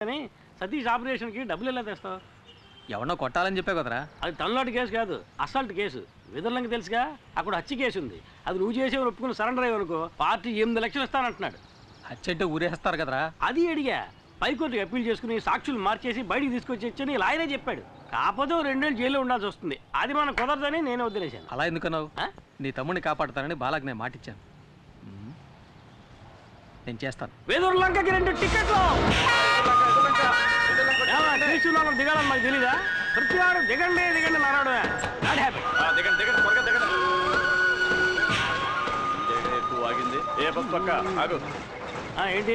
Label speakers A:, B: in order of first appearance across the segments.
A: కానీ సతీష్ ఆపరేషన్కి డబ్బులు ఎలా తెస్తావు?
B: ఎవరినో కొట్టాలని చెప్పే కదరా.
A: అది తనలాంటి కేసు కాదు, అసాల్ట్ కేసు. విదర్లంకి తెలుసుగా, అక్కడ హత్య కేసు ఉంది. అది నువ్వు చేసే ఒప్పుకుని సరెండర్ అయ్యనుకో పార్టీ 8 లక్షలు ఇస్తానంటున్నాడు.
B: హత్య అంటే ఊరేస్తారు కదరా.
A: అది అడిగా. పైకోర్టుకి అప్పీల్ చేసుకుని సాక్షులు మార్చేసి బయటికి తీసుకొచ్చి లాయరే చెప్పాడు. కాకపోతే 2 ఏళ్ళు జైల్లో ఉండాల్సి వస్తుంది. అది మనం కుదరదని నేను వదిలేశాను.
B: అలా ఎందుకన్నావు? నీ తమ్ముడిని కాపాడుతానని బాలాకి నేను మాటిచ్చాను. నేను చేస్తాను.
A: వేదూరులంకకి 2 టికెట్లు దిగాలని మాకు తెలీదా? ప్రతి వాడు దిగండి దిగండి నారాడు. ఏంటి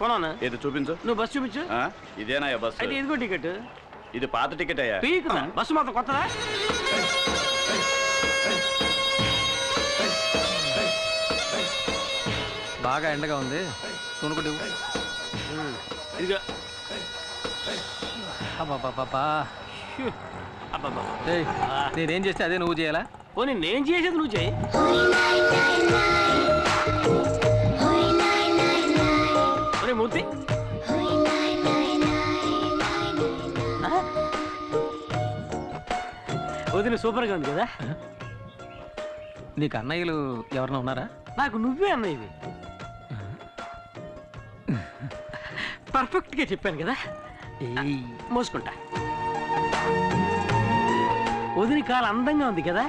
A: కొన్నాను?
C: ఏది చూపించు.
A: నువ్వు బస్సు చూపించు.
C: ఇదేనా బస్సు?
A: అయితే ఇదిగో టికెట్.
C: ఇది పాత టికెట్ అయ్యా.
A: బస్సు మాత్రం కొత్తదా?
B: బాగా ఎండగా ఉంది, కొనుక్కుంటు.
A: ఇదిగో.
B: నేనేం చేస్తే అదే నువ్వు చేయాలా?
A: పోనీ నేను చేసేది నువ్వు చేయి. మూర్తి వదిన సూపర్గా ఉంది కదా.
B: నీకు అన్నయ్యలు ఎవరన్నా ఉన్నారా?
A: నాకు నువ్వే అన్నయ్యవి. పర్ఫెక్ట్గా చెప్పాను కదా. మోసుకుంటా. వదిన కాలు అందంగా ఉంది కదా.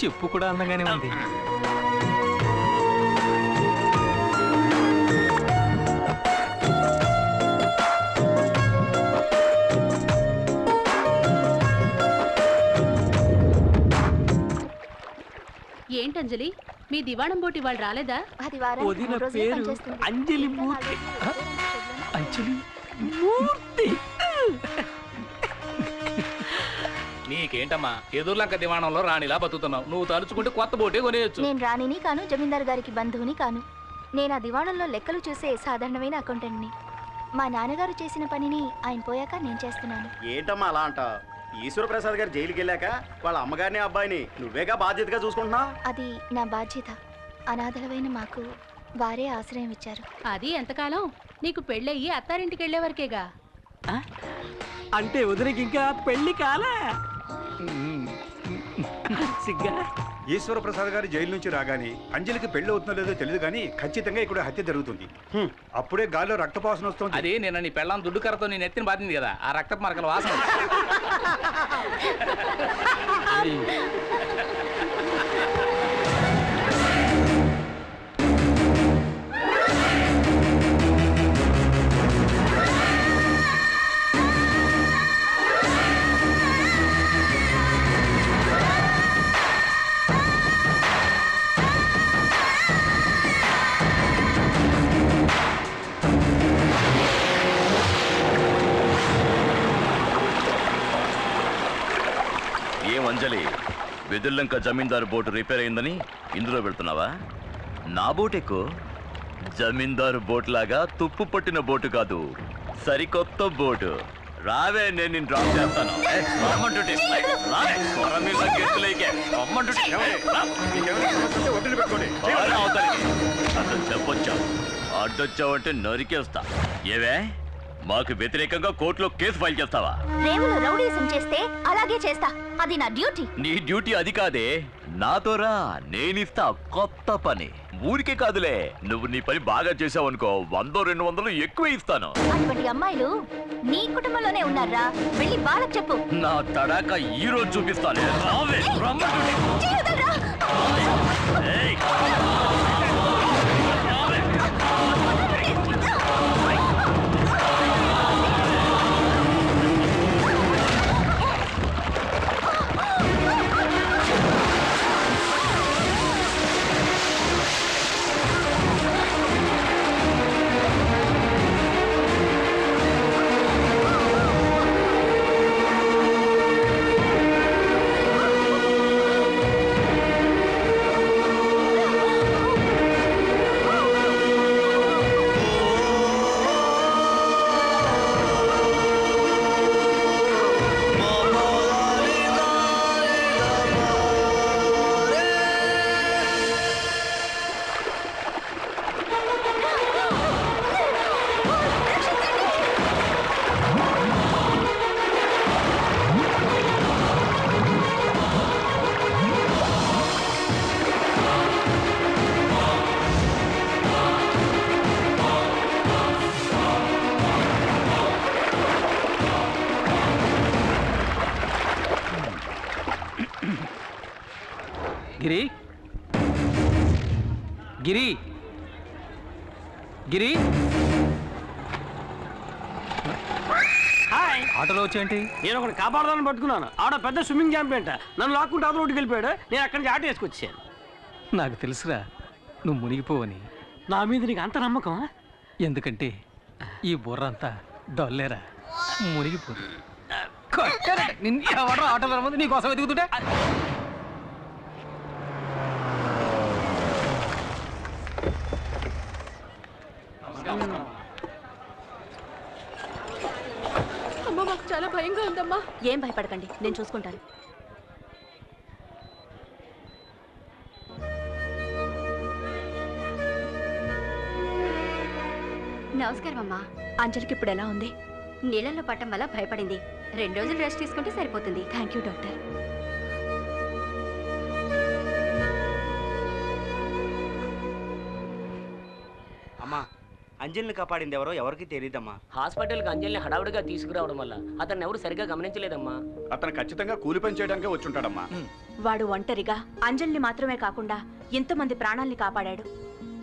B: చెప్పు కూడా అందంగానే ఉంది.
D: ఏంటంజలి, మీ దివాణం బోటి వాళ్ళు రాలేదా?
A: వదిన పేరు అంజలి మూర్తి. అంజలి మూర్తి.
E: నీకేంటమ్మా, ఎదుర్లంక దివాణంలో రాణిలా బతుకుతున్నావు. నువ్వు తలుచుకుంటే కొత్త బోటే కొనేయచ్చు.
F: నేను రాణిని కాను, జమీందారు గారికి బంధువుని కాను. నేను ఆ దివాణంలో లెక్కలు చూసే సాధారణమైన అకౌంటెంట్ని. మా నాన్నగారు చేసిన పనిని ఆయన పోయాక నేను చేస్తున్నాను.
C: ఏంటమ్మా అలా అంట? ఈశ్వర ప్రసాద్ గారు జైలుకి వెళ్ళాక వాళ్ళ అమ్మగారిని అబ్బాయిని నువ్వేగా బాధ్యతగా చూసుకుంటున్నా?
F: అది నా బాధ్యత. అనాథలమైన మాకు వారే ఆశ్రయం ఇచ్చారు.
D: అది ఎంతకాలం? నీకు పెళ్ళయ్యి అత్తారింటికి వెళ్లే వరకేగా.
A: అంటే వదినకి ఇంకా పెళ్లి కాలే. సిగ్గా.
G: ఈశ్వర ప్రసాద్ గారు జైలు నుంచి రాగానే అంజలికి పెళ్లి అవుతుందో లేదో తెలియదు కానీ ఖచ్చితంగా ఇక్కడ హత్య జరుగుతుంది. అప్పుడే గాల్లో రక్తపాసన వస్తుంది.
E: అది నేను నీ పెళ్ళం దుడ్డు కర్రతో నీ నెత్తిని బాధింది కదా, ఆ రక్తపు మరకల వాసన.
C: అంజలి, వెదుర్లంక జమీందారు బోటు రిపేర్ అయిందని ఇందులో పెడుతున్నావా? నా బోట్ ఎక్కువ. జమీందారు బోట్ లాగా తుప్పు పట్టిన బోటు కాదు, సరికొత్త బోటు. రావే, నేను నిన్ను డ్రాప్ చేస్తాను. అసలు చెప్పొచ్చా? అడ్డొచ్చావంటే నరికేస్తా. ఏవే, మాకు వ్యతిరేకంగా కోర్టులో కేసు ఫైల్ చేస్తావా?
F: రేవులో రౌడీజం చేస్తే అలాగే చేస్తా. అది నా డ్యూటీ.
C: నీ డ్యూటీ అది కాదే, నాతో రా, నేనిస్తా కొత్త పని. ఊరికే కాదులే, నువ్వు నీ పని బాగా చేసావనుకో 100-200 ఎక్కువ ఇస్తాను.
F: అటువంటి అమ్మాయిలు నీ కుటుంబంలోనే ఉన్నారా? వెళ్ళి బాలకు చెప్పు.
C: నా తడాక ఈ రోజు చూపిస్తానే. రావే,
B: గిరి గిరి గిరి
A: హాయ్,
B: ఆటోలో వచ్చేంటి?
A: నేను ఒకటి కాపాడదాన్ని పట్టుకున్నాను. ఆడ పెద్ద స్విమ్మింగ్ ఛాంపియన్ నన్ను లాక్కుంటే అవతల రోడ్డుకి వెళ్ళిపోయాడు. నేను అక్కడి నుంచి ఆటో వేసుకొచ్చాను.
B: నాకు తెలుసురా నువ్వు మునిగిపోవని.
A: నా మీద నీకు అంత నమ్మకం?
B: ఎందుకంటే ఈ బుర్ర అంతా డొల్లేరా, మునిగిపోదు. ఎవడో ఆటోలో ముందు నీకోసం ఎదుగుతుంటే
D: అమ్మ మాకు చాలా భయంగా ఉందమ్మా.
H: ఏం భయపడకండి, నేను చూసుకుంటాను.
F: నమస్కారం అమ్మా.
H: అంజలికి ఇప్పుడు ఎలా ఉంది?
F: నీళ్ళల్లో పట్టం వల్ల భయపడింది. 2 రోజులు రెస్ట్ తీసుకుంటే సరిపోతుంది.
H: Thank you doctor.
I: అమ్మా, అంజలిని కాపాడింది ఎవరో ఎవరికి తెలియదమ్మా.
J: హాస్పిటల్కి అంజలిని హడావుడిగా తీసుకురావడం వల్ల అతన్ని ఎవరు సరిగ్గా గమనించలేదమ్మా.
G: అతను ఖచ్చితంగా కూలి పని చేయడానికే వచ్చుంటాడమ్మా.
H: వాడు ఒంటరిగా అంజలిని మాత్రమే కాకుండా ఎంతమంది ప్రాణాల్ని కాపాడాడు.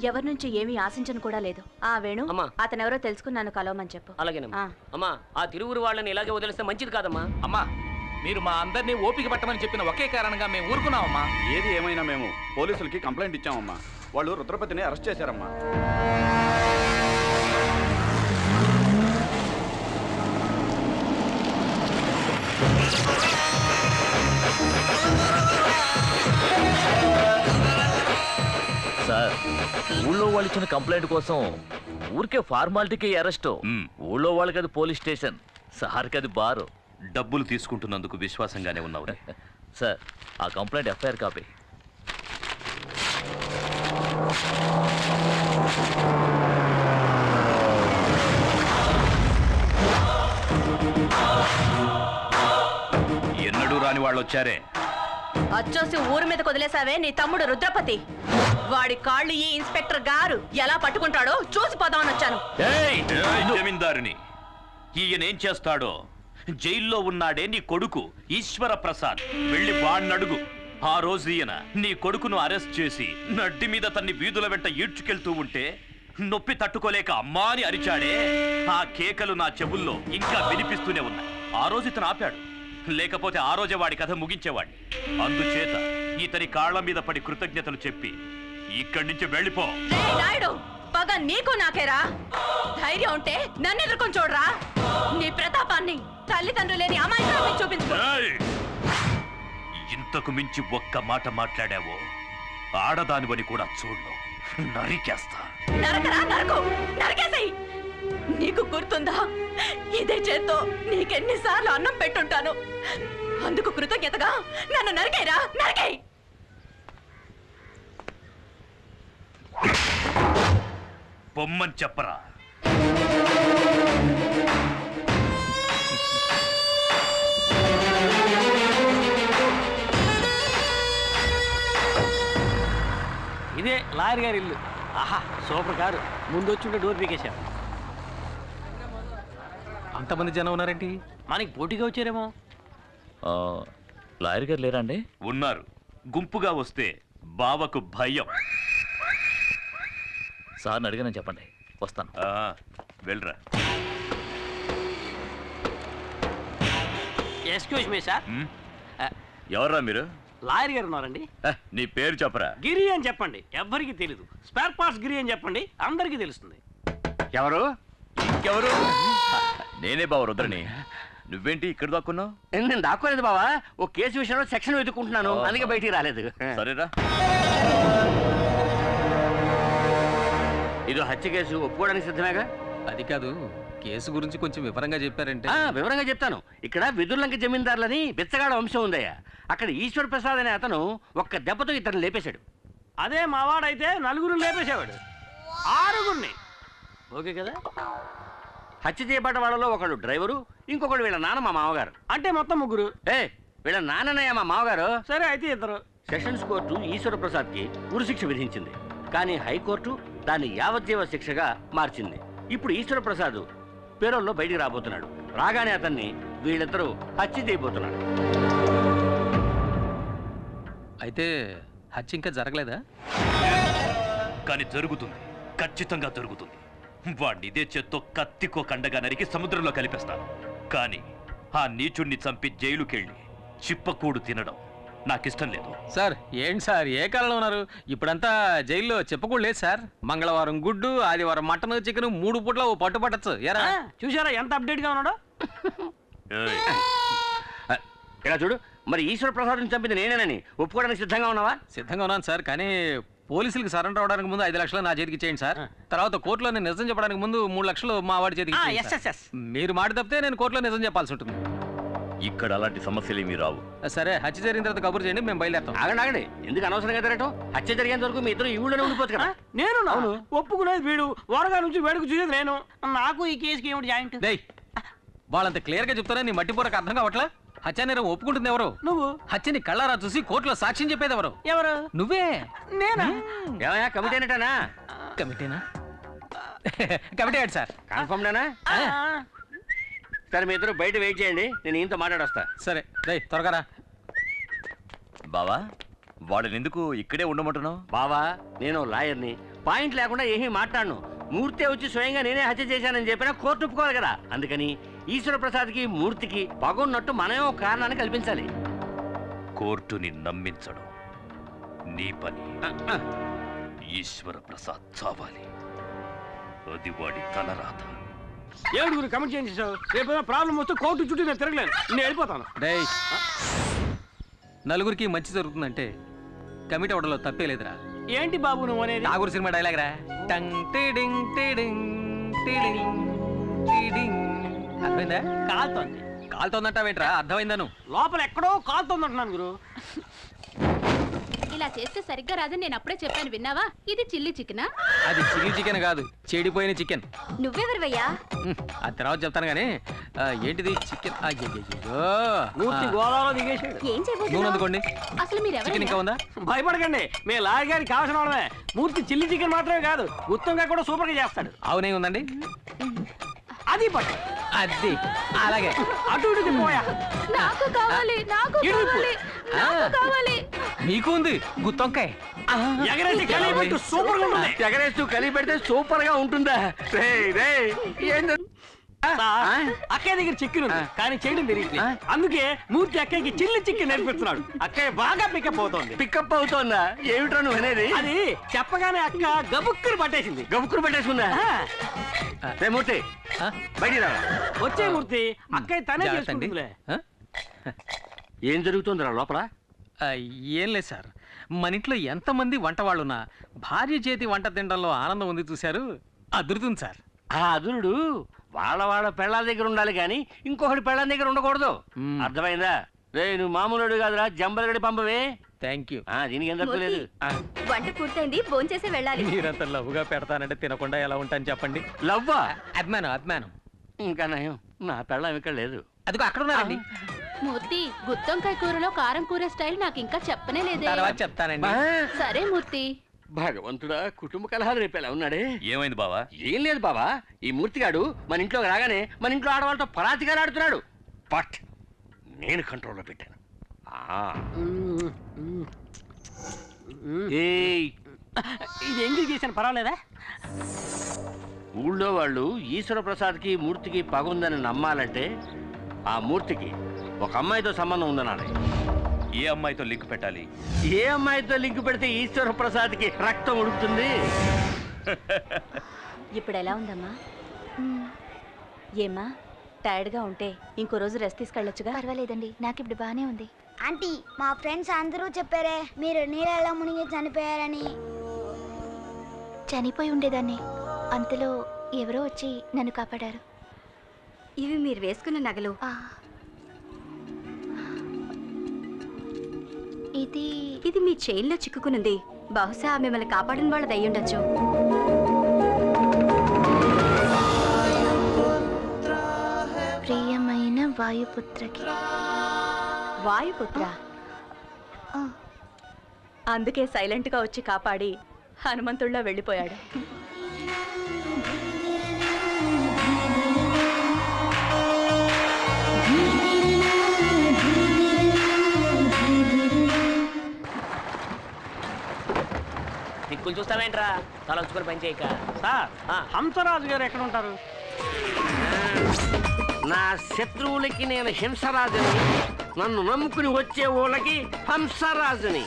H: ఎవరి నుంచి ఏమీ ఆశించను కూడా లేదు. ఆ వేణు,
J: అమ్మా.
H: అతనెవరో తెలుసుకున్నాను, కలవమని చెప్పు.
J: అలాగేనమ్మా.
H: ఆ.
J: అమ్మా, ఆ తిరువురు వాళ్ళని ఇలాగే వదిలేస్తే మంచిది కాదమ్మా.
E: అమ్మా, మీరు మా అందరినీ ఓపిక పట్టమని చెప్పిన ఒకే కారణంగా మేము ఊరుకున్నామమ్మా.
G: ఏది ఏమైనా మేము పోలీసులకి కంప్లైంట్ ఇచ్చామమ్మా. వాళ్ళు రుద్రపతిని అరెస్ట్ చేశారమ్మా.
C: సార్, ఊళ్ళో వాళ్ళు ఇచ్చిన కంప్లైంట్ కోసం ఊరికే ఫార్మాలిటీకి అరెస్ట్. ఊళ్ళో వాళ్ళకి అది పోలీస్ స్టేషన్, సార్కి అది బారు.
K: డబ్బులు తీసుకుంటున్నందుకు విశ్వాసంగానే ఉన్నావు.
C: సార్, ఆ కంప్లైంట్ ఎఫ్ఐఆర్ కాపీ.
K: ఎన్నడూ రాని వాళ్ళు వచ్చారే.
H: అచ్చోసి ఊరి మీద వదిలేసావే నీ తమ్ముడు రుద్రపతి. వాడి కాళ్ళు ఈ ఇన్స్పెక్టర్ గారు ఎలా పట్టుకుంటాడో చూసి పోదామని వచ్చాను.
K: జమీందారుని ఈయనేం చేస్తాడో. జైల్లో ఉన్నాడే నీ కొడుకు ఈశ్వర ప్రసాద్, వెళ్ళి వాణ్ణడుగు. ఆ రోజు ఈయన నీ కొడుకును అరెస్ట్ చేసి నడ్డి మీద తన్ని వీధుల వెంట ఈడ్చుకెళ్తూ ఉంటే నొప్పి తట్టుకోలేక అమ్మా అని అరిచాడే. ఆ కేకలు నా చెవుల్లో ఇంకా వినిపిస్తూనే ఉన్నాయి. ఆ రోజు ఇతను ఆపాడు, లేకపోతే ఆ రోజే వాడి కథ ముగించేవాడిని. అందుచేత ఇతని కాళ్ల మీద పడి కృతజ్ఞతలు చెప్పి ఇక్కడి నుంచి వెళ్ళిపో.
H: నాయుడు, పగ నీకు నాకేరా. ధైర్యం ఉంటే నన్ను ఎదుర్కొని చూడరా. నీ ప్రతాపాన్ని తల్లిదండ్రులు లేని అమాయకురాల్ని చూపించుకో.
K: ఇంతకు మించి ఒక్క మాట మాట్లాడావో ఆడదానివని కూడా చూడు, నరికేస్తా.
H: నరకరా, నరకు, నరకేసాయి. నీకు గుర్తుందా, ఇదే చేత్తో నీకెన్నిసార్లు అన్నం పెట్టుంటాను. అందుకు కృతజ్ఞతగా నన్ను నరికేరా, నరికేయ్.
K: పొమ్మని చెప్పరా.
A: ఇదే లాయర్ గారి ఇల్లు. ఆహా, సూపర్ కారు. ముందు వచ్చి డోర్ పీకేశాం.
B: అంతమంది జనం ఉన్నారేంటి?
A: మనకి పోటీగా వచ్చారేమో.
C: లాయర్ గారు లేరా అండి?
K: ఉన్నారు. గుంపుగా వస్తే బావకు భయం.
C: సార్ని అడిగానని చెప్పండి, వస్తాను.
K: వెళ్ళరా.
A: Excuse me sir.
C: ఎవర్రా మీరు?
A: లాయర్ గారు ఉన్నారండి.
C: నీ పేరు చెప్పరా.
A: గిరి అని చెప్పండి, ఎవ్వరికి తెలీదు. స్పేర్ పార్ట్స్ గిరి అని చెప్పండి, అందరికీ తెలుస్తుంది.
G: ఎవరు?
C: ఇంకెవరు? నేనే బావ రుద్రని. నువ్వేంటి ఇక్కడ దాక్కున్నావు?
I: నేను దాక్కోలేదు బావా, ఓ కేసు విషయంలో సెక్షన్ వెతుక్కుంటున్నాను, అందుకే బయటికి రాలేదు.
C: సరేరా.
I: ఇది హత్య కేసు, ఒప్పుకోవడానికి సిద్ధమేగా?
B: అది కాదు, కేసు గురించి కొంచెం వివరంగా చెప్పారంటే.
I: వివరంగా చెప్తాను. ఇక్కడ విదుర్లంక జమీందారులని బిచ్చగాడ వంశం ఉందయ్యా. అక్కడ ఈశ్వర్ ప్రసాద్ అనే అతను ఒక్క దెబ్బతో ఇతను లేపేశాడు.
A: అదే మావాడైతే 4 లేపేసేవాడు, 6. ఓకే కదా?
I: హత్య చేయబడ్డ వాళ్ళలో ఒకడు డ్రైవరు, ఇంకొకడు వీళ్ళ నాన్న మా మామగారు.
A: అంటే మొత్తం 3.
I: వీళ్ళ నాన్ననయ్య మా మామగారు.
A: సరే, అయితే 2.
I: సెషన్స్ కోర్టు ఈశ్వర ప్రసాద్కి ఉరిశిక్ష విధించింది, కానీ హైకోర్టు దాన్ని యావజ్జీవ శిక్షగా మార్చింది. ఇప్పుడు ఈశ్వర ప్రసాద్ పేరోల్లో బయటికి రాబోతున్నాడు. రాగానే అతన్ని వీళ్ళిద్దరూ హత్య చేయబోతున్నాడు.
B: అయితే హత్య ఇంకా జరగలేదా?
K: కానీ జరుగుతుంది, ఖచ్చితంగా జరుగుతుంది. వాడిని ఇదే చేత్తో కత్తికో కండగా నరికి సముద్రంలో కలిపేస్తాను. కానీ ఆ నీచుణ్ణి చంపి జైలుకెళ్ళి చిప్పకూడు తినడం నాకిష్టం లేదు.
B: సార్ ఏంటి సార్ ఏ కాలంలో ఉన్నారు? ఇప్పుడంతా జైల్లో చెప్పకూడదు లేదు సార్. మంగళవారం గుడ్డు, ఆదివారం మటన్, చికెన్ 3 పూట్ల ఓ పట్టు పట్టచ్చు. ఎరా
A: చూసారా ఎంత అప్డేట్ గా ఉన్నాడో?
I: ఇలా చూడు, మరి ఈశ్వర ప్రసాద్ చంపింది నేనేనని ఒప్పుకోవడానికి సిద్ధంగా ఉన్నావా?
B: సిద్ధంగా ఉన్నాను సార్, కానీ పోలీసులకు సరెండర్ అవడానికి ముందు 5 లక్షలు నా చేతికి ఇచ్చేయండి సార్. తర్వాత కోర్టులో నేను నిజం చెప్పడానికి ముందు 3 లక్షలు మా వాడి చేతికి ఇచ్చేయండి సార్. మీరు మాట తప్పితే నేను కోర్టులో నిజం చెప్పాల్సి ఉంటుంది.
C: ఇక్కడ అలాంటి సమస్యలు ఏమీ రావు.
B: సరే, హత్య జరిగిన తర్వాత కబురు చేయండి, మేము బయలుదేరుతాం.
I: ఆగండి, ఎందుకు అనవసరంగా తిరగటం? హత్య జరిగేంత వరకు మీ ఇద్దరు ఈ ఊళ్ళోనే ఉండిపోవచ్చు కదా.
A: నేను ఒప్పుకునేది వీడు, వరగా నుంచి వేడుకు చూసేది నేను. నాకు ఈ కేసుకి ఏమిటి జాయింట్?
B: వాళ్ళంత క్లియర్ గా చెప్తారా? నీ మట్టిపూరకు అర్థం కావట్లా? హత్య నేరం ఒప్పుకుంటుంది ఎవరు?
A: నువ్వు.
B: హత్యని కళ్ళారా చూసి కోర్టులో సాక్ష్యం చెప్పేది ఎవరు?
A: ఎవరు?
B: నువ్వే.
A: నేనా?
I: ఏమయ్యా, కమిటీనేటనా?
B: కమిటీనా? కమిటీ ఏంటి సార్?
I: కన్ఫర్మ్డేనా? సరే, మీ ఇద్దరు బయట వెయిట్ చేయండి, నేను ఈయనతో మాట్లాడొస్తా.
B: సరే, త్వరగా రా.
C: బావా, వాడిని ఎందుకు ఇక్కడే ఉండమంటున్నావు?
I: బావా, నేను లాయర్ని, పాయింట్ లేకుండా ఏమీ మాట్లాడను. మూర్తి వచ్చి స్వయంగా నేనే హత్య చేశానని చెప్పినా కోర్టు ఒప్పుకోవాలి కదా. అందుకని ఈశ్వర ప్రసాద్కి మూర్తికి పగున్నట్టు మనమే ఒక కారణాన్ని కల్పించాలి.
K: కోర్టుని నమ్మించడం నీ పని. ఈశ్వర ప్రసాద్ చావాలి, అది వాడి తలరాత.
A: ఏడుగురు కమెంట్ చేయించావు. రేపు ప్రాబ్లం వస్తే కోర్టు చుట్టూ నేను తిరగలేను, నేను వెళ్ళిపోతాను.
B: నలుగురికి మంచి జరుగుతుందంటే కమిటీ అవడంలో తప్పే లేదురా.
A: ఏంటి బాబు నువ్వు అనేది?
B: నాగూరు సినిమా డైలాగ్ రా. టంగ్ టిడింగ్ టిడింగ్ టిడింగ్ టిడింగ్. అర్థమైందా?
A: కాలుతోంది.
B: కాలుతోందంటావేంట్రా? అర్థమైందా? నువ్వు
A: లోపల ఎక్కడో కాలుతోంది అంటున్నాను గురు.
D: ఇలా చేస్తే సరిగ్గా రాదని నేను అప్పుడే చెప్పాను, విన్నావా? ఇది చిల్లీ చికెనా?
B: అది చిల్లీ చికెన్ కాదు, చెడిపోయిన చికెన్.
F: నువ్వెవరివయ్యా?
B: ఆ తర్వాత చెప్తాను కానీ ఏంటిది చికెన్?
A: గోదావరిలో దిగేసాడు.
F: ఏం
B: నూనె అందుకోండి.
D: అసలు మీరు
B: చికెన్ ఇంకా ఉందా?
A: భయపడకండి, మీ లాయర్ గారికి కావాల్సిన వాళ్ళమే. మూర్తి చిల్లీ చికెన్ మాత్రమే కాదు, గుత్తంగా కూడా సూపర్ గా చేస్తాడు.
B: అవునే ఉందండి,
A: అది పట్టు.
B: అది అలాగే
A: అటు ఇటు తిప్పోయా.
D: నాకు కావాలి, నాకు కావాలి, నాకు కావాలి.
B: నీకు ఉంది గుత్తొంకాయ.
A: ఎగరేసి కలిపెట్టు, సూపర్ గా ఉంటుంది.
I: ఎగరేస్తూ కలిపి పెడితే సూపర్ గా ఉంటుందా?
A: అక్కయ్య దగ్గర చికెన్ ఉంది కానీ చేయడం తెలియట్లేదు. అందుకే మూర్తి అక్కయ్యకి చిల్లి చికెన్ నేర్పిస్తున్నాడు. అక్కయ్య బాగా పికప్ అవుతోంది.
I: పికప్ అవుతోందా? ఏమిట్రా నువ్వు అనేది?
A: అది చెప్పగానే అక్క గబుక్కుని పట్టేసింది.
I: గబుక్కుని పట్టేసుకుందా? మూర్తి బయటికి రా.
A: వచ్చే మూర్తి, అక్కయ్య తనే చేసుకుంటుందిలే.
I: ఏం జరుగుతుందిరా లోపల?
B: ఏం లేదు సార్, మన ఇంట్లో ఎంతమంది వంట వాళ్ళున్నా భార్య చేతి వంట తినడంలో ఆనందం ఉంది చూశారు, అదురుతుంది సార్.
I: ఆ అదురుడు వాళ్ళ పెళ్ళాల దగ్గర ఉండాలి కానీ ఇంకొకటి పెళ్ళాల దగ్గర ఉండకూడదు. అర్థమైందా? రే, నువ్వు మామూలుడు కాదురా, జంబలగడి పంపవే.
B: Thank you.
I: దీనికి ఏం తక్కువ లేదు.
F: వంట పూర్తయింది, భోంచేసి వెళ్ళాలి.
B: మీరంత లవ్వుగా పెడతానంటే తినకుండా ఎలా ఉంటాను చెప్పండి.
I: లవ్వా?
B: అభిమానం.
I: ఇంకా నయం, నా పెళ్ళం ఇక్కడ లేదు.
B: అదిగో అక్కడ ఉన్నారండి.
D: మూర్తి, గుత్తొంకాయ కూరలో కారం కూర స్టైల్ నాకు ఇంకా చెప్పనే లేదే.
B: తర్వాత చెప్తానండి.
D: సరే మూర్తి.
I: భగవంతుడా, కుటుంబ కలహాలు రేపేలా ఉన్నాడే.
K: ఏమైంది బావా?
I: ఏం లేదు బావా, ఈ మూర్తిగాడు మన ఇంట్లోకి రాగానే మన ఇంట్లో ఆడవాళ్ళతో పరాతిగా ఆడుతున్నాడు. బట్ నేను కంట్రోల్లో పెట్టాను.
A: ఇది ఎంగిల్ చేశాను, పర్వాలేదా?
I: ఊళ్ళో వాళ్ళు ఈశ్వర ప్రసాద్కి మూర్తికి పగుందని నమ్మాలంటే ఆ మూర్తికి ఒక అమ్మాయితో సంబంధం ఉందనాలి.
K: ఏ అమ్మాయితో లింక్ పెట్టాలి?
I: ఏ అమ్మాయితో లింక్ పెడితే ఈశ్వర ప్రసాద్కి రక్తం ఉడుకుతుంది?
F: ఇప్పుడు ఎలా ఉందమ్మా? ఏమ్మా, టైర్డ్గా ఉంటే ఇంకో రోజు రెస్ట్ తీసుకెళ్ళొచ్చుగా. పర్వాలేదండి, నాకు ఇప్పుడు బాగానే ఉంది.
L: ఆంటీ, మా ఫ్రెండ్స్ అందరూ చెప్పారే మీరు నీళ్ళలో మునిగి చనిపోయారని.
F: చనిపోయి ఉండేదాన్ని, అంతలో ఎవరో వచ్చి నన్ను కాపాడారు.
L: ఇవి మీరు వేసుకున్న నగలు.
F: ఇది మీ చైన్లో చిక్కుకునుంది. బహుశా మిమ్మల్ని కాపాడిన వాళ్ళది అయ్యుండొచ్చు. ప్రియమైన వాయుపుత్రకి. వాయుపుత్ర? అందుకే సైలెంట్గా వచ్చి కాపాడి హనుమంతుడిలో వెళ్ళిపోయాడు.
J: చూస్తావేంట్రా తలంచుకొని పని చేయక.
A: సార్ హంసరాజు గారు ఎక్కడ ఉంటారు?
I: నా శత్రువులకి నేను హింసరాజుని, నన్ను నమ్ముకుని వచ్చే ఊళ్ళకి హంసరాజుని.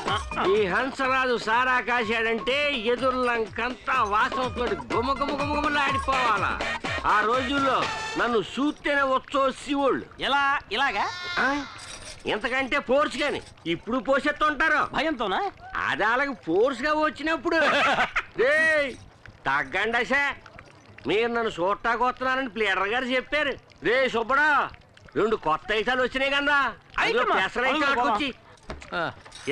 I: ఈ హంసరాజు సారా కాశాడంటే ఎదుర్లంకంతా వాసనతో గుమగుమగుమలాడిపోవాలా. ఆ రోజుల్లో నన్ను చూస్తేనే వచ్చో శివుళ్ళు.
A: ఇలాగా
I: ఇంతకంటే ఫోర్స్ గాని ఇప్పుడు పోసేస్తుంటారు
A: భయంతోనా?
I: అది అలాగే ఫోర్స్ గా వచ్చినప్పుడు తగ్గండి. మీరు నన్ను చూడటానికి వస్తున్నారని ప్లేడర్ గారు చెప్పారు. రే సుబ్బడా, 2 కొత్త ఐటాలు వచ్చినాయి కదా, పెసరైతే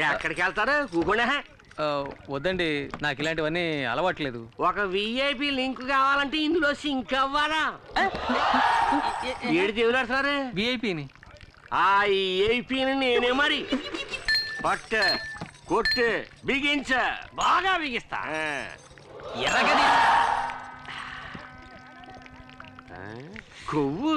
I: ఎక్కడికి వెళ్తారు? కూకుండా
B: వద్దండి, నాకు ఇలాంటివన్నీ అలవాట్లేదు.
I: ఒక విఐపి లింక్ కావాలంటే ఇందులో సింక్ అవ్వాలా? ఏడు దేవులాడుతున్నారు
B: విఐపిని.
I: ఆ విఐపిని నేనే మరి పట్టు కొట్టు బిగించ
A: బాగా బిగిస్తా.
I: ఎరగది కొవ్వు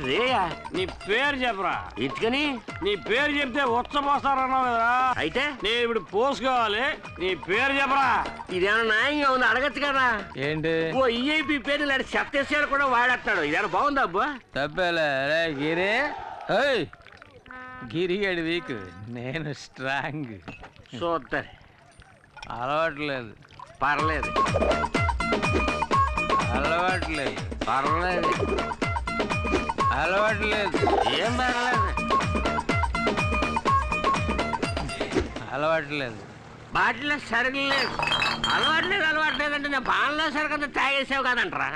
I: రేయా
A: నీ పేరు చెప్పరా.
I: ఇటుకని
A: నీ పేరు చెప్తే ఉచ్చపోస్తారన్నావు కదరా.
I: అయితే
A: నేను ఇప్పుడు పోసుకోవాలి, నీ పేరు చెప్పరా.
I: ఇదేమన్నా న్యాయంగా ఉంది? అడగచ్చు కదా.
B: ఏంటి?
I: ఓ ఈఐపి పేరు ఇలాంటి చెత్తేసాడు కూడా వాడేస్తున్నాడు. ఇదేమన్నా బాగుందా అబ్బా?
B: తప్పేలే గిరి. గిరిగాడి వీక్, నేను స్ట్రాంగ్.
I: చూద్దరు
B: అలవాట్లేదు.
I: పర్లేదు.
B: అలవాట్లేదు.
I: పర్లేదు.
B: అలవాట్లేదు.
I: ఏం పర్లేదు.
B: అలవాట్లేదు.
I: బాటిలో సరుకు లేదు. అలవాట్లేదు అంటే నేను బాణలో సరుకు అంతా తాగేసావు కదంటరా.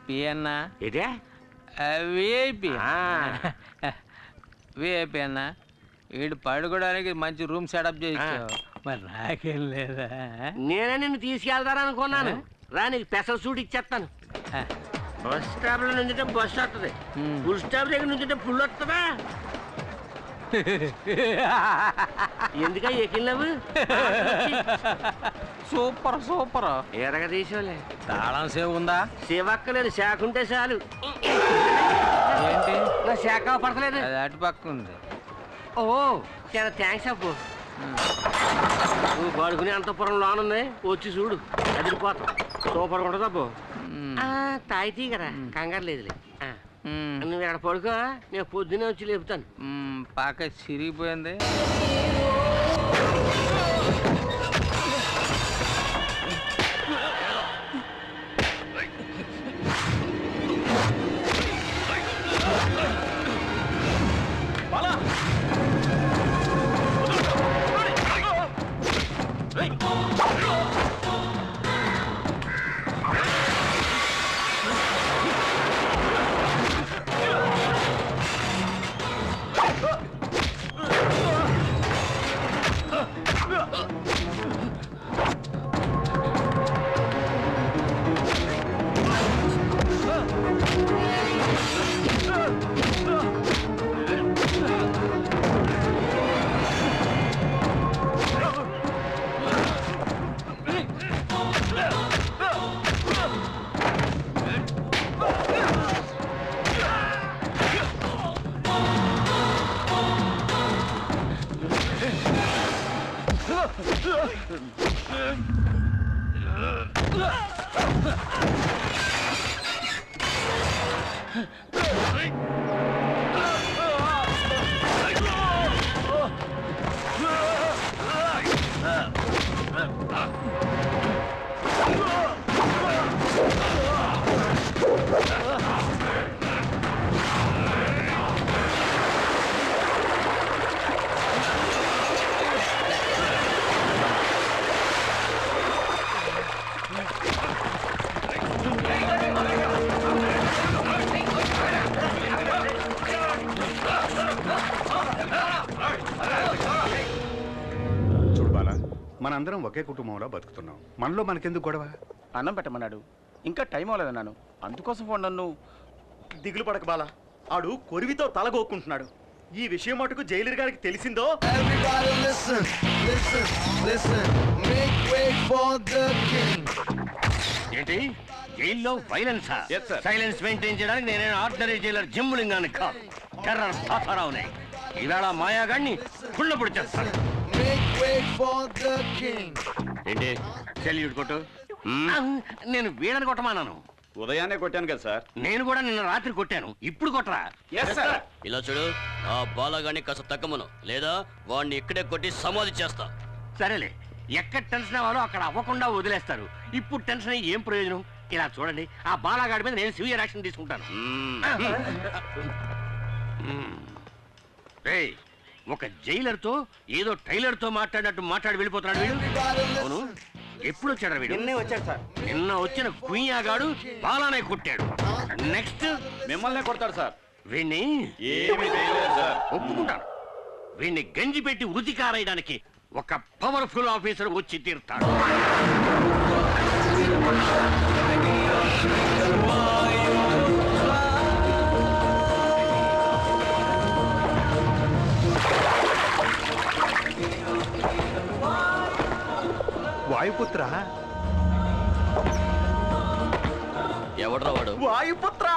B: పియన్నా
I: ఇదే
B: విఐపి. విఐపి అన్నా, వీడు పడుకోవడానికి మంచి రూమ్ సెటప్ చేయించావు, మరి నాకేం లేదా?
I: నేనే నిన్ను తీసుకెళ్తారనుకున్నాను. రా, నీకు పెసర సూట్ ఇచ్చేస్తాను. బస్ స్టాప్ లో నుంచుంటే బస్సు వస్తుంది, ఫుల్ స్టాప్ దగ్గర నుంచుంటే ఫుల్ వస్తుందా? ఎందుక ఎక్కినవు?
B: Super super.
I: ఎరగ తీసుకోలే.
B: తాళం సేవ్ ఉందా?
I: సేవక్కలేదు, శాఖ ఉంటే చాలు.
B: ఏంటి
I: నా శాఖ పడతలేదు?
B: అది అటు పక్క ఉంది.
I: ఓ చాలా థ్యాంక్స్ అప్పు. నువ్వు పడుకునే అంతపురం లోనుంది, వచ్చి చూడు, అదిరిపోతాం. సూపర్గా ఉంటుంది అప్పు. తాయితీ కదా, కంగారు లేదులే. నువ్వు ఇక్కడ పడుకో, నేను పొద్దునే వచ్చి లేపుతాను.
B: పాక చిరిగిపోయింది.
G: మనందరం ఒకే కుటుంబంలో బతుకుతున్నాం. మనలో మనకెందుకు గొడవ?
M: అన్నం పెట్టమన్నాడు, ఇంకా టైం అవ్వలేదన్నాను, అందుకోసం ఫోన్. నన్ను
N: దిగులు పడక బాలా, ఆడు కొరివితో తలగొక్కుంటున్నాడు. ఈ విషయం మటుకు జైలర్ గారికి తెలిసిందో
O: listen, make way for the king.
I: ఏంటి జైల్లో వైలెన్సా? సైలెన్స్ మెయింటైన్ చేయడానికి నేనే ఆర్డినరీ జైలర్ జిమ్ములింగాన్ని కాదు, టెర్రర్ తాతారావునే. ఈవేళ మాయాగాడిని పుల్లపుడి చేస్తాను. ఏంటి సెల్యూట్ కొట్టు. నేను వీడని కొట్టమానాను.
N: ఉదయాన్నే కొట్టాను కదా సార్.
I: నేను కూడా నిన్న రాత్రి కొట్టాను, ఇప్పుడు కొట్టరా?
J: ఇలా చూడు, ఆ బాలగాన్ని కాస్త తగ్గమను, లేదా వాడిని ఇక్కడే కొట్టి సమాధి చేస్తా.
I: సరేలే, ఎక్కడ టెన్షన్ అవ్వాలో అక్కడ అవ్వకుండా వదిలేస్తారు. ఇప్పుడు టెన్షన్ అయ్యి ఏం ప్రయోజనం? ఇలా చూడండి, ఆ బాలగాడి మీద నేను సివియర్ యాక్షన్ తీసుకుంటాను. ఒక జైలర్ తో ఏదో టైలర్ తో మాట్లాడినట్టు మాట్లాడి వెళ్ళిపోతున్నాడు వీడు. అవును, ఎప్పుడు వచ్చాడు వీడు?
N: నిన్నే వచ్చాడు సార్.
I: నిన్న వచ్చిన కుయ్యాగాడు బాలానే కొట్టాడు. నెక్స్ట్
N: మిమ్మల్నే కొడతాడు సార్.
I: వీణ్ణి ఒప్పుకుంటాను. వీణ్ణి గంజి పెట్టి ఉతికారేయడానికి ఒక పవర్ఫుల్ ఆఫీసర్ వచ్చి తీరుతాడు.
G: వాయుపుత్ర,
J: ఎవడ్రా వాడు?
N: వాయుపుత్ర.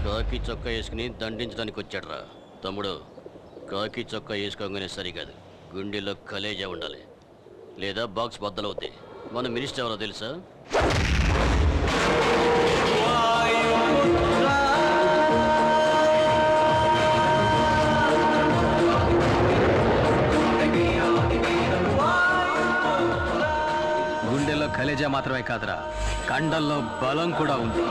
J: కాకి చొక్కా వేసుకుని దండించడానికి వచ్చాడ్రా. తమ్ముడు, కాకి చొక్కా వేసుకోగానే సరికాదు, గుండెలో కలేజా ఉండాలి, లేదా బాక్స్ బద్దలవుద్ది. మన మినిస్టర్ ఎవరో తెలుసా?
B: గుండెల్లో కలేజా మాత్రమే కాదురా, కండల్లో బలం కూడా ఉంది.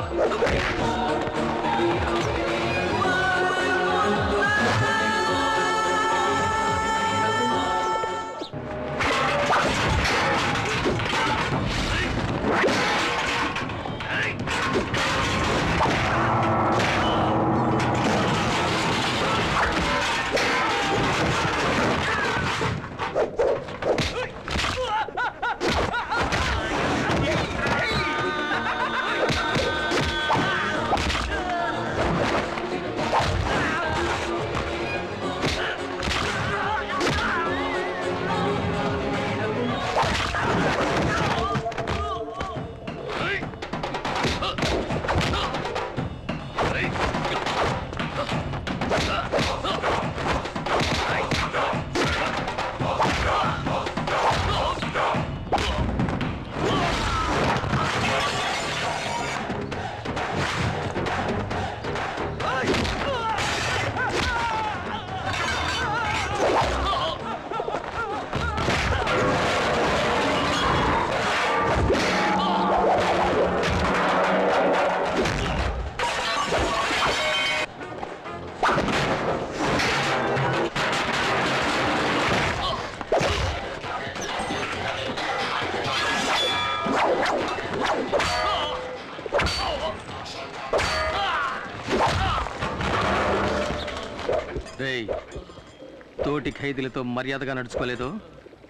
B: తోటి ఖైదీలతో మర్యాదగా నడుచుకోలేదో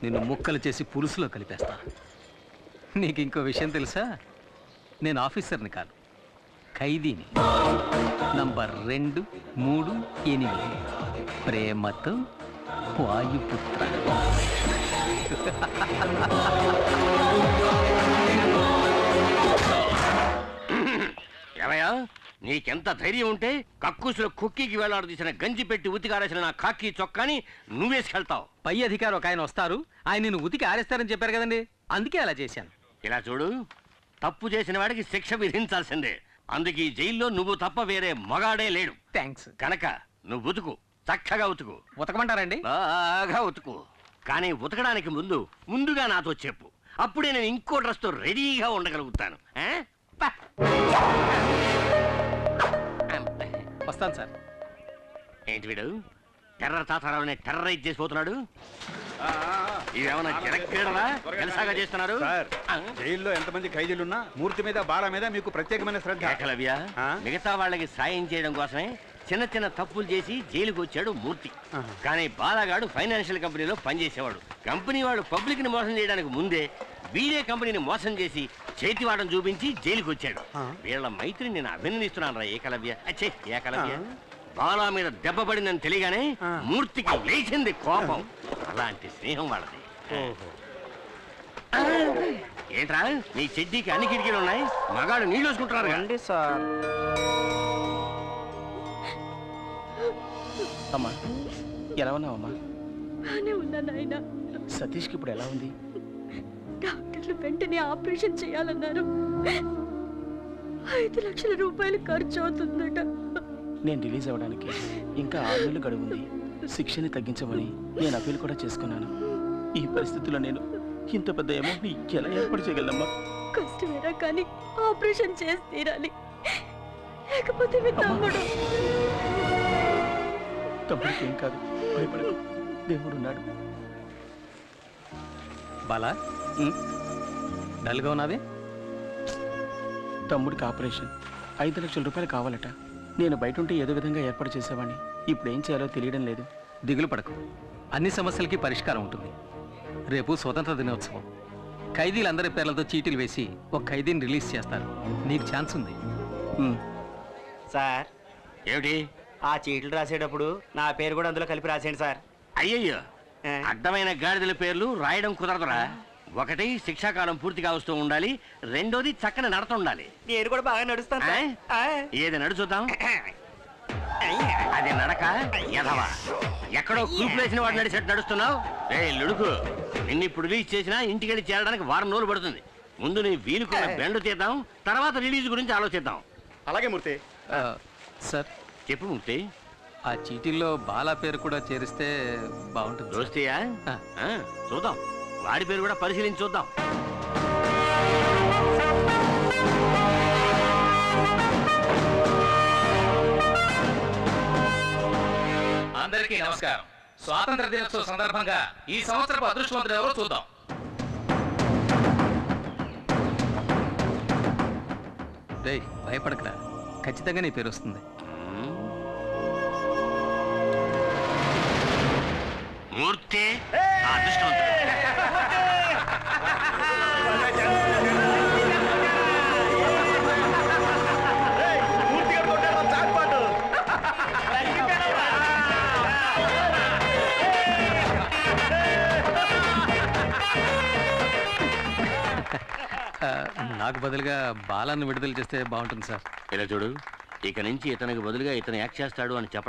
B: నిన్ను ముక్కలు చేసి పులుసులో కలిపేస్తా. నీకు ఇంకో విషయం తెలుసా? నేను ఆఫీసర్ని కాదు, ఖైదీని. నంబర్ 2, 3, 8. ప్రేమతో వాయుపుత్ర.
I: ఏమయ్యా, నీకెంత ధైర్యం ఉంటే కక్కుసులో కుక్కీకి వేలాడు తీసిన గంజి పెట్టి ఉతికారేసిన నా కాకి చొక్కాని నువ్వేసుకెళ్తావు?
B: పై అధికారి ఒక ఆయన వస్తారు, ఆయన నిన్ను ఉతికి ఆరేస్తారని చెప్పారు కదండి, అందుకే అలా చేశాను.
I: ఇలా చూడు, తప్పు చేసిన వాడికి శిక్ష విధించాల్సిందే. అందుకే ఈ జైల్లో నువ్వు తప్ప వేరే మగాడే లేడు.
B: థ్యాంక్స్.
I: కనుక నువ్వు ఉతుకు, చక్కగా ఉతుకు.
B: ఉతకమంటారండి?
I: బాగా ఉతుకు. కానీ ఉతకడానికి ముందుగా నాతో చెప్పు, అప్పుడే నేను ఇంకో డ్రెస్తో రెడీగా ఉండగలుగుతాను.
B: వస్తాను సార్.
I: ఏంటి వీడు టెర్రర్ తాతారావుని టెర్రరైజ్ చేసిపోతున్నాడు? ఇదేమన్నా జనక్రీడలా జలసాగా చేస్తున్నారు?
G: జైల్లో ఎంతమంది ఖైదీలున్నా మూర్తి మీద బాల మీద మీకు ప్రత్యేకమైన శ్రద్ధ.
I: ఏకలవ్య, మిగతా వాళ్ళకి సాయం చేయడం కోసమే చిన్న చిన్న తప్పులు చేసి జైలుకు వచ్చాడు మూర్తి. కానీ బాలగాడు ఫైనాన్షియల్ కంపెనీలో పనిచేసేవాడు. కంపెనీ వాడు పబ్లిక్ ని మోసం చేయడానికి ముందే వీడే కంపెనీని మోసం చేసి చేతివాటం చూపించి జైలుకి వచ్చాడు. వీళ్ళ మైత్రిని నేను అభినందిస్తున్నాను రా ఏకలవ్య. అచ్చే ఏకలవ్య, బాలా మీద దెబ్బ పడిందని తెలియగానే మూర్తికి లేచింది కోపం. అలాంటి స్నేహం వాళ్ళది. ఏంట్రా నీ చెడ్డీకి అన్ని కిటికీలు ఉన్నాయి, మగాడు నీళ్ళు వేసుకుంటున్నారు
M: రండి సార్. అమ్మా ఎలా ఉన్నావమ్మా?
H: బానే ఉన్నా నాయనా.
M: సతీష్కి ఇప్పుడు ఎలా ఉంది?
H: డాక్టర్లు వెంటనే ఆపరేషన్ చేయాలన్నారు. 5 లక్షల రూపాయలు ఖర్చు అవుతుందట.
M: నేను రిలీజ్ అవ్వడానికి ఇంకా 6 నెలలు గడువు ఉంది. శిక్షని తగ్గించమని నేను అప్పీల్ కూడా చేసుకున్నాను. ఈ పరిస్థితుల్లో నేను ఇంత పెద్ద అమౌంట్ని ఎలా ఏర్పాటు చేయగలనమ్మా?
H: కష్టమేరా కానీ ఆపరేషన్ చేసి తీరాలి, లేకపోతే మీ
M: తమ్ముడికి ఏం కాదు, భయపడకు, దేవుడున్నాడు.
B: బాలా డల్గా ఉన్నావే?
M: తమ్ముడికి ఆపరేషన్ 5 లక్షల రూపాయలు కావాలట. నేను బయట ఉంటే ఏదో విధంగా ఏర్పాటు చేసేవాడిని. ఇప్పుడు ఏం చేయాలో తెలియడం లేదు.
B: దిగులు పడకు, అన్ని సమస్యలకి పరిష్కారం ఉంటుంది. రేపు స్వతంత్ర దినోత్సవం. ఖైదీలందరి పేర్లతో చీటీలు వేసి ఒక ఖైదీని రిలీజ్ చేస్తారు. నీకు ఛాన్స్ ఉంది.
N: సార్
I: ఏమిటి?
N: ఆ చీట్లు రాసేటప్పుడు నా పేరు కూడా అందులో కలిపి రాసేయండి సార్.
I: అయ్యయ్యో, అడ్డమైన గాడిదల పేర్లు రాయడం కుదరదురా. ఒకటి శిక్షాకాలం పూర్తిగా వస్తూ ఉండాలి, రెండోది చక్కని నడత ఉండాలి.
N: నేను కూడా బాగా నడుస్తాను.
I: ఏది నడుచుద్దాం. అది నడక ఎదవా, ఎక్కడో కూపులేసిన వాడు నడిచేట్టు నడుస్తున్నావు. రే లుడుకు, నిన్నిప్పుడు రిలీజ్ చేసినా ఇంటికెళ్ళి చేరడానికి 1 వారం రోజులు పడుతుంది. ముందు నీ వీలుకున్న బెండ్ తీద్దాం, తర్వాత రిలీజ్ గురించి ఆలోచిద్దాం.
N: అలాగే మూర్తి.
B: సార్
I: చెప్పు మూర్తి.
B: ఆ చీటీల్లో బాలా పేరు కూడా చేరిస్తే బాగుంటుంది.
I: దోస్తీయా? చూద్దాం, వాడి పేరు కూడా పరిశీలించి చూద్దాం.
E: అందరికీ నమస్కారం. స్వాతంత్ర దినోత్సవ సందర్భంగా ఈ సంవత్సరపు అదృష్టవంతుడు ఎవరో చూద్దాం.
B: రేయ్ భయపడకరా, ఖచ్చితంగా నీ పేరు వస్తుంది.
I: మూర్తి అదృష్టవంతుడు.
B: నాకు బదులుగా బాలాన్ని విడుదల చేస్తే బాగుంటుంది సార్.
I: ఇలా చూడు, ఇక నుంచి ఇతనికి బదులుగా ఇతను యాక్ట్ చేస్తాడు అని చెప్పడం